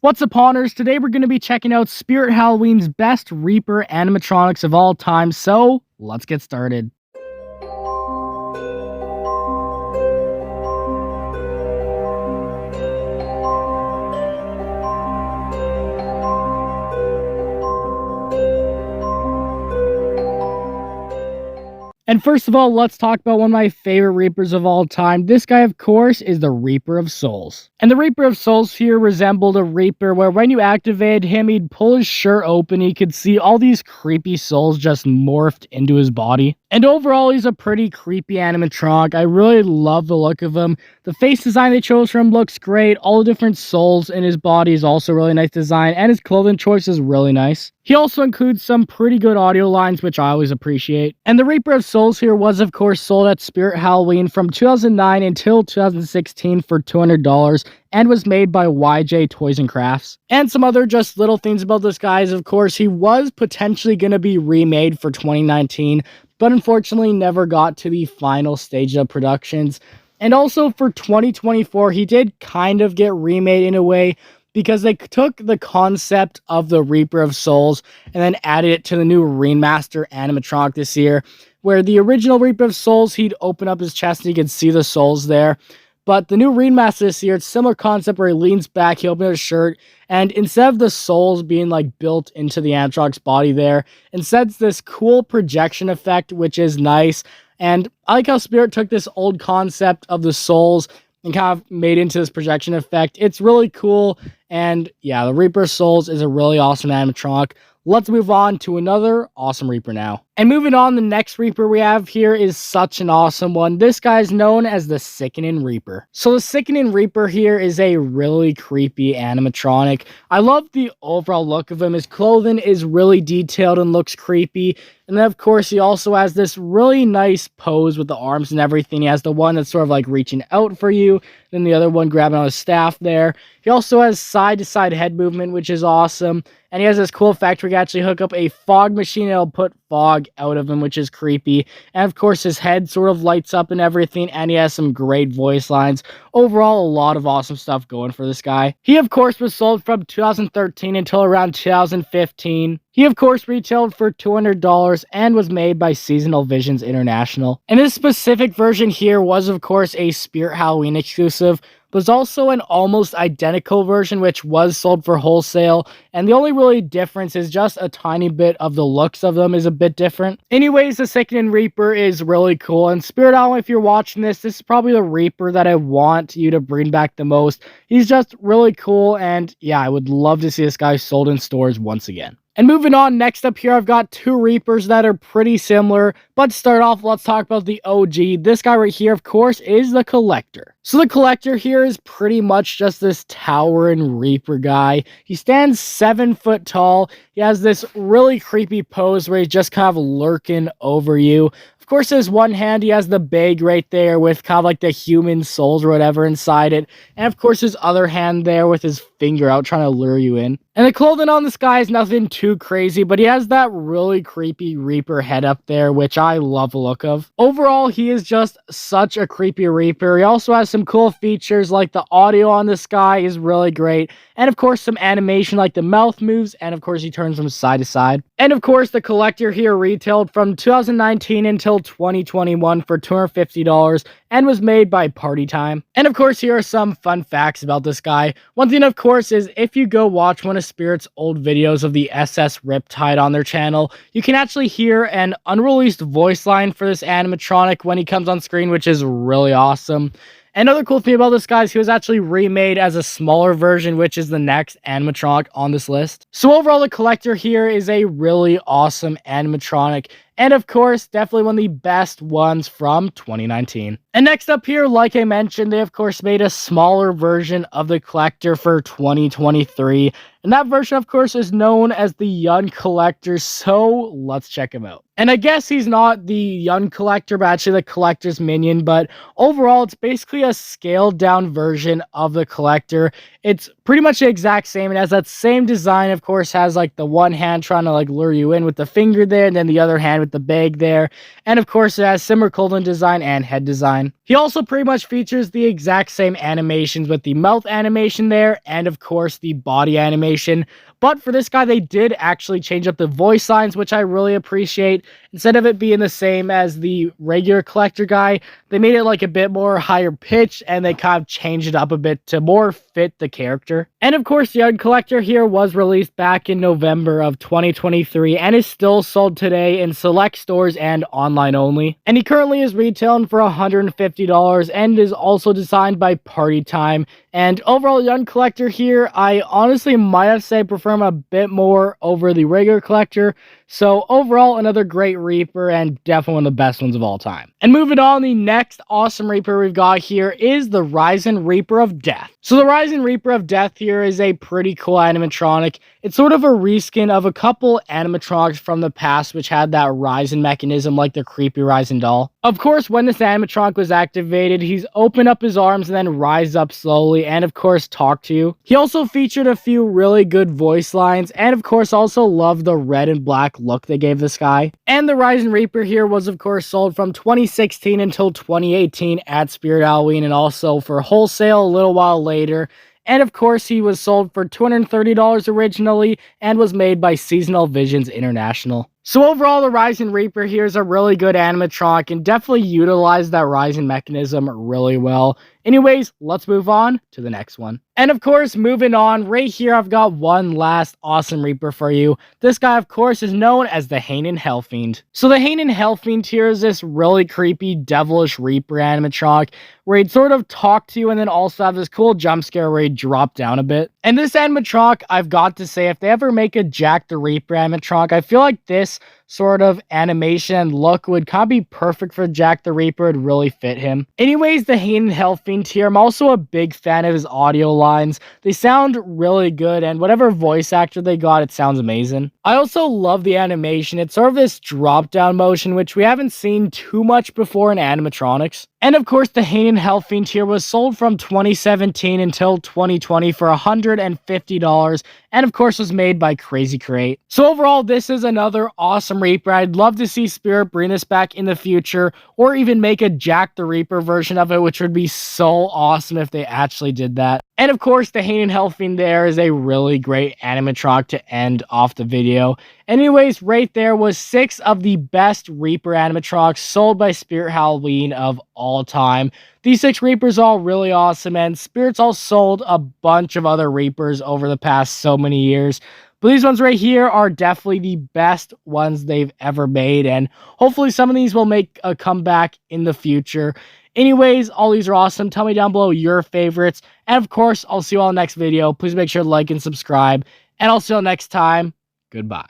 What's up, Hauners? Today we're going to be checking out Spirit Halloween's best Reaper animatronics of all time, so let's get started. And first of all, let's talk about one of my favorite Reapers of all time. This guy, of course, is the Reaper of Souls. And the Reaper of Souls here resembled a Reaper where when you activated him, he'd pull his shirt open. You could see all these creepy souls just morphed into his body. And overall, he's a pretty creepy animatronic. I really love the look of him. The face design they chose for him looks great. All the different souls in his body is also really nice design. And his clothing choice is really nice. He also includes some pretty good audio lines, which I always appreciate. And the Reaper of Souls here was, of course, sold at Spirit Halloween from 2009 until 2016 for $200 and was made by YJ Toys and Crafts. And some other just little things about this guy is, of course, he was potentially going to be remade for 2019, but unfortunately never got to the final stage of productions. And also for 2024, he did kind of get remade in a way, because they took the concept of the Reaper of Souls and then added it to the new remaster animatronic this year, where the original Reaper of Souls, he'd open up his chest and you could see the souls there. But the new remaster this year, it's a similar concept where he leans back, he opens his shirt, and instead of the souls being like built into the animatronic's body there, instead it's this cool projection effect, which is nice. And I like how Spirit took this old concept of the souls and kind of made into this projection effect. It's really cool. And yeah, the Reaper of Souls is a really awesome animatronic. Let's move on to another awesome Reaper now. And moving on, the next Reaper we have here is such an awesome one. This guy is known as the Sickening Reaper. So the Sickening Reaper here is a really creepy animatronic. I love the overall look of him. His clothing is really detailed and looks creepy. And then, of course, he also has this really nice pose with the arms and everything. He has the one that's sort of like reaching out for you, then the other one grabbing on his staff there. He also has side-to-side head movement, which is awesome. And he has this cool effect where you can actually hook up a fog machine and it'll put fog out of him, which is creepy. And of course, his head sort of lights up and everything, and he has some great voice lines. Overall, a lot of awesome stuff going for this guy. He, of course, was sold from 2013 until around 2015. He, of course, retailed for $200 and was made by Seasonal Visions International. And this specific version here was, of course, a Spirit Halloween exclusive. There's also an almost identical version which was sold for wholesale, and the only really difference is just a tiny bit of the looks of them is a bit different. Anyways, the Sickening Reaper is really cool, and Spirit Halloween, if you're watching this is probably the Reaper that I want you to bring back the most. He's just really cool, and yeah, I would love to see this guy sold in stores once again. And moving on, next up here, I've got two Reapers that are pretty similar. But to start off, let's talk about the OG. This guy right here, of course, is the Collector. So the Collector here is pretty much just this towering Reaper guy. He stands 7 foot tall. He has this really creepy pose where he's just kind of lurking over you. Of course, his one hand, he has the bag right there with kind of like the human souls or whatever inside it. And of course, his other hand there with his finger out trying to lure you in. And the clothing on this guy is nothing too crazy, but he has that really creepy Reaper head up there, which I love the look of. Overall, he is just such a creepy Reaper. He also has some cool features like the audio on this guy is really great. And of course, some animation like the mouth moves, and of course, he turns from side to side. And of course, the Collector here retailed from 2019 until 2021 for $250 and was made by Party Time. And of course, here are some fun facts about this guy. One thing, of course, is if you go watch one of Spirit's old videos of the SS Riptide on their channel, you can actually hear an unreleased voice line for this animatronic when he comes on screen, which is really awesome. Another cool thing about this guy is he was actually remade as a smaller version, which is the next animatronic on this list. So overall, the Collector here is a really awesome animatronic. And of course, definitely one of the best ones from 2019. And next up here, like I mentioned, they of course made a smaller version of the Collector for 2023. And that version, of course, is known as the Young Collector, so let's check him out. And I guess he's not the Young Collector, but actually the Collector's minion, but overall, it's basically a scaled-down version of the Collector. It's pretty much the exact same. It has that same design, of course, has like the one hand trying to like lure you in with the finger there, and then the other hand with with the bag there. And of course, it has similar clothing design and head design. He also pretty much features the exact same animations with the mouth animation there, and of course, the body animation. But for this guy, they did actually change up the voice lines, which I really appreciate. Instead of it being the same as the regular collector guy, they made it like a bit more higher pitch, and they kind of changed it up a bit to more fit the character. And of course, the Collector here was released back in November of 2023 and is still sold today in select stores and online only. And he currently is retailing for $150 and is also designed by Party Time. And overall, Young Collector here, I honestly might have to say prefer him a bit more over the regular Collector. So overall, another great Reaper and definitely one of the best ones of all time. And moving on, the next awesome Reaper we've got here is the Sickening Reaper of Death. So the Sickening Reaper of Death here is a pretty cool animatronic. It's sort of a reskin of a couple animatronics from the past which had that rising mechanism like the creepy rising doll. Of course, when this animatronic was activated, he's opened up his arms and then rise up slowly and of course talk to you. He also featured a few really good voice lines and of course also loved the red and black look they gave this guy. And the Sickening Reaper here was of course sold from 2016 until 2018 at Spirit Halloween and also for wholesale a little while later. And of course, he was sold for $230 originally and was made by Seasonal Visions International. So overall, the Sickening Reaper here is a really good animatronic and definitely utilized that rising mechanism really well. Anyways, let's move on to the next one. And of course, moving on, right here I've got one last awesome Reaper for you. This guy, of course, is known as the Hanan Fiend. So the Hanan Fiend here is this really creepy, devilish Reaper animatronic where he'd sort of talk to you and then also have this cool jump scare where he'd drop down a bit. And this animatronic, I've got to say, if they ever make a Jack the Reaper animatronic, I feel like this sort of animation and look would kind of be perfect for Jack the Reaper. It'd really fit him. Anyways, the Hanan Fiend here, I'm also a big fan of his audio lines. They sound really good, and whatever voice actor they got, it sounds amazing. I also love the animation. It's sort of this drop down motion, which we haven't seen too much before in animatronics. And of course, the Hanan Fiend here was sold from 2017 until 2020 for $150, and of course was made by Crazy Create. So overall, this is another awesome Reaper. I'd love to see Spirit bring this back in the future, or even make a Jack the Reaper version of it, which would be so awesome if they actually did that. And of course, the Hanan Fiend there is a really great animatronic to end off the video. Anyways, right there was 6 of the best Reaper animatronics sold by Spirit Halloween of all time. These 6 Reapers are all really awesome, and Spirit's all sold a bunch of other Reapers over the past so many years. But these ones right here are definitely the best ones they've ever made, and hopefully some of these will make a comeback in the future. Anyways, all these are awesome. Tell me down below your favorites. And of course, I'll see you all next video. Please make sure to like and subscribe. And I'll see you all next time. Goodbye.